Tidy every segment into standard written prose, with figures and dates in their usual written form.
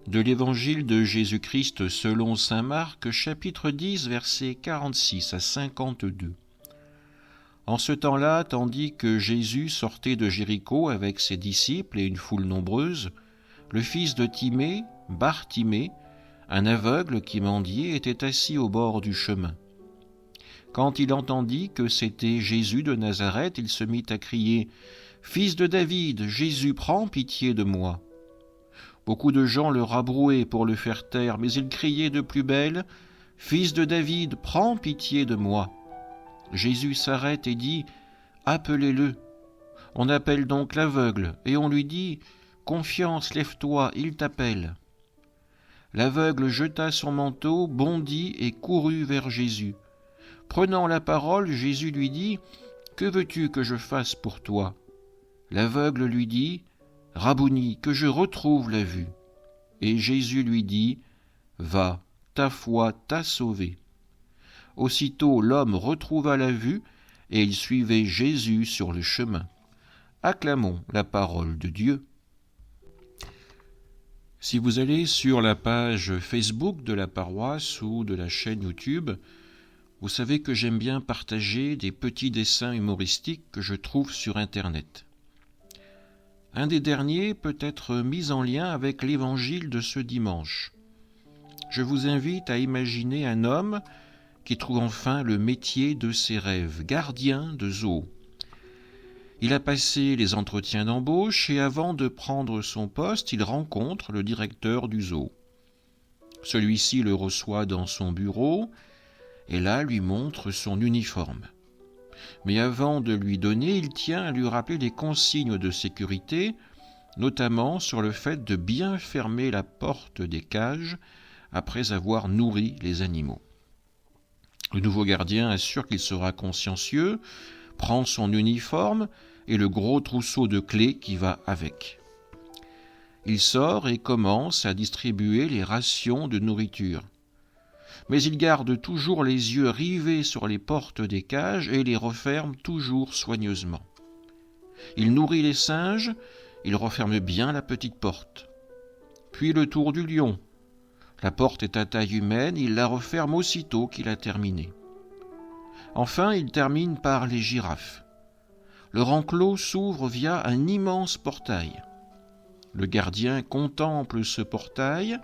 De l'Évangile de Jésus-Christ selon saint Marc, chapitre 10, versets 46 à 52. En ce temps-là, tandis que Jésus sortait de Jéricho avec ses disciples et une foule nombreuse, le fils de Timée, Bartimée, un aveugle qui mendiait, était assis au bord du chemin. Quand il entendit que c'était Jésus de Nazareth, il se mit à crier « Fils de David, Jésus, prends pitié de moi !» Beaucoup de gens le rabrouaient pour le faire taire, mais il criait de plus belle « Fils de David, prends pitié de moi !» Jésus s'arrête et dit « Appelez-le !» On appelle donc l'aveugle, et on lui dit « Confiance, lève-toi, il t'appelle !» L'aveugle jeta son manteau, bondit et courut vers Jésus. Prenant la parole, Jésus lui dit « Que veux-tu que je fasse pour toi ?» L'aveugle lui dit « Rabouni, que je retrouve la vue. » Et Jésus lui dit « Va, ta foi t'a sauvé. » Aussitôt l'homme retrouva la vue, et il suivait Jésus sur le chemin. Acclamons la parole de Dieu. Si vous allez sur la page Facebook de la paroisse ou de la chaîne YouTube, vous savez que j'aime bien partager des petits dessins humoristiques que je trouve sur Internet. Un des derniers peut être mis en lien avec l'évangile de ce dimanche. Je vous invite à imaginer un homme qui trouve enfin le métier de ses rêves, gardien de zoo. Il a passé les entretiens d'embauche et avant de prendre son poste, il rencontre le directeur du zoo. Celui-ci le reçoit dans son bureau et là lui montre son uniforme. Mais avant de lui donner, il tient à lui rappeler les consignes de sécurité, notamment sur le fait de bien fermer la porte des cages après avoir nourri les animaux. Le nouveau gardien assure qu'il sera consciencieux, prend son uniforme et le gros trousseau de clés qui va avec. Il sort et commence à distribuer les rations de nourriture. Mais il garde toujours les yeux rivés sur les portes des cages et les referme toujours soigneusement. Il nourrit les singes, il referme bien la petite porte. Puis le tour du lion. La porte est à taille humaine, il la referme aussitôt qu'il a terminé. Enfin, il termine par les girafes. Leur enclos s'ouvre via un immense portail. Le gardien contemple ce portail,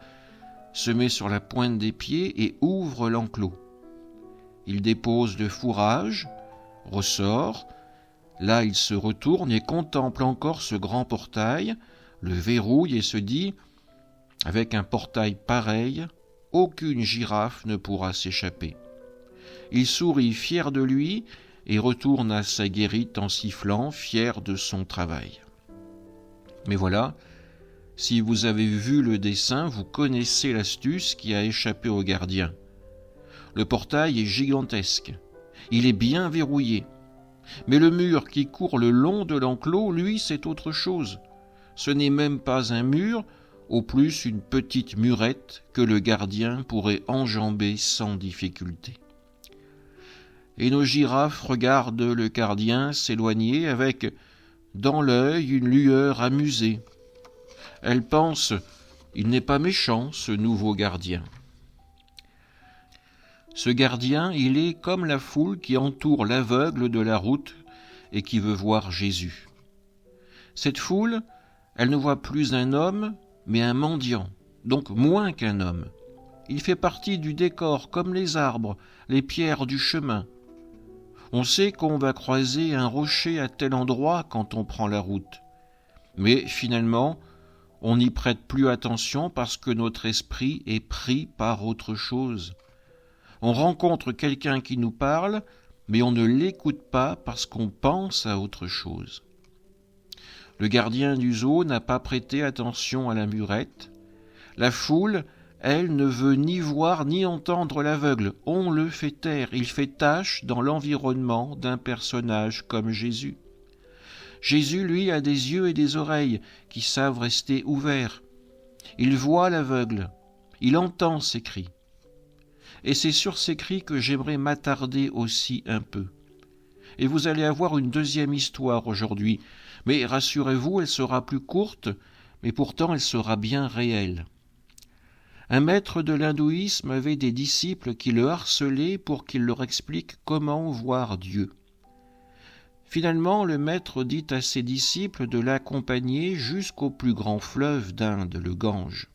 se met sur la pointe des pieds et ouvre l'enclos. Il dépose le fourrage, ressort. Là, il se retourne et contemple encore ce grand portail, le verrouille et se dit « Avec un portail pareil, aucune girafe ne pourra s'échapper. » Il sourit fier de lui et retourne à sa guérite en sifflant, fier de son travail. Mais voilà, si vous avez vu le dessin, vous connaissez l'astuce qui a échappé au gardien. Le portail est gigantesque, il est bien verrouillé. Mais le mur qui court le long de l'enclos, lui, c'est autre chose. Ce n'est même pas un mur, au plus une petite murette que le gardien pourrait enjamber sans difficulté. Et nos girafes regardent le gardien s'éloigner avec, dans l'œil, une lueur amusée. Elles pensent « Il n'est pas méchant, ce nouveau gardien. » Ce gardien, il est comme la foule qui entoure l'aveugle de la route et qui veut voir Jésus. Cette foule, elle ne voit plus un homme, mais un mendiant, donc moins qu'un homme. Il fait partie du décor comme les arbres, les pierres du chemin. On sait qu'on va croiser un rocher à tel endroit quand on prend la route. Mais finalement, on n'y prête plus attention parce que notre esprit est pris par autre chose. On rencontre quelqu'un qui nous parle, mais on ne l'écoute pas parce qu'on pense à autre chose. Le gardien du zoo n'a pas prêté attention à la murette. La foule, elle, ne veut ni voir ni entendre l'aveugle. On le fait taire, il fait tache dans l'environnement d'un personnage comme Jésus. Jésus, lui, a des yeux et des oreilles qui savent rester ouverts. Il voit l'aveugle, il entend ses cris. Et c'est sur ces cris que j'aimerais m'attarder aussi un peu. Et vous allez avoir une deuxième histoire aujourd'hui, mais rassurez-vous, elle sera plus courte, mais pourtant elle sera bien réelle. Un maître de l'hindouisme avait des disciples qui le harcelaient pour qu'il leur explique comment voir Dieu. Finalement, le maître dit à ses disciples de l'accompagner jusqu'au plus grand fleuve d'Inde, le Gange.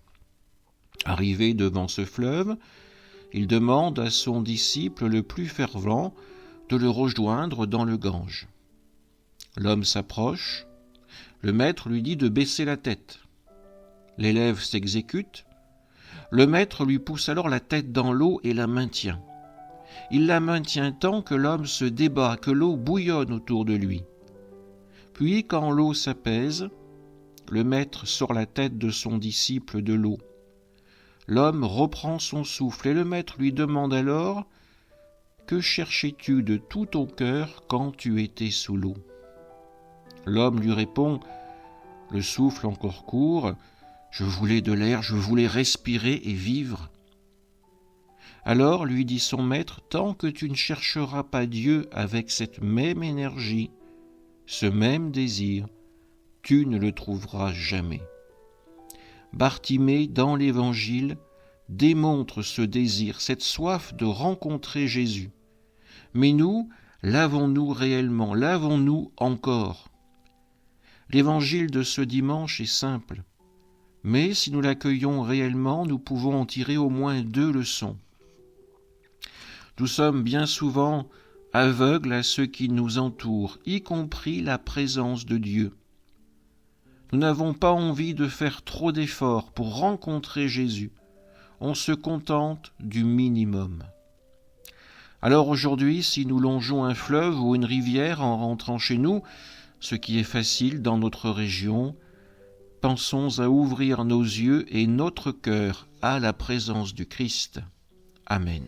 Arrivé devant ce fleuve, il demande à son disciple le plus fervent de le rejoindre dans le Gange. L'homme s'approche, le maître lui dit de baisser la tête. L'élève s'exécute, le maître lui pousse alors la tête dans l'eau et la maintient. Il la maintient tant que l'homme se débat, que l'eau bouillonne autour de lui. Puis, quand l'eau s'apaise, le maître sort la tête de son disciple de l'eau. L'homme reprend son souffle et le maître lui demande alors « Que cherchais-tu de tout ton cœur quand tu étais sous l'eau ?» L'homme lui répond « Le souffle encore court, je voulais de l'air, je voulais respirer et vivre. » Alors, lui dit son maître, tant que tu ne chercheras pas Dieu avec cette même énergie, ce même désir, tu ne le trouveras jamais. Bartimée, dans l'Évangile, démontre ce désir, cette soif de rencontrer Jésus. Mais nous, l'avons-nous réellement? L'avons-nous encore? L'Évangile de ce dimanche est simple, mais si nous l'accueillons réellement, nous pouvons en tirer au moins 2 leçons. Nous sommes bien souvent aveugles à ce qui nous entoure, y compris la présence de Dieu. Nous n'avons pas envie de faire trop d'efforts pour rencontrer Jésus. On se contente du minimum. Alors aujourd'hui, si nous longeons un fleuve ou une rivière en rentrant chez nous, ce qui est facile dans notre région, pensons à ouvrir nos yeux et notre cœur à la présence du Christ. Amen.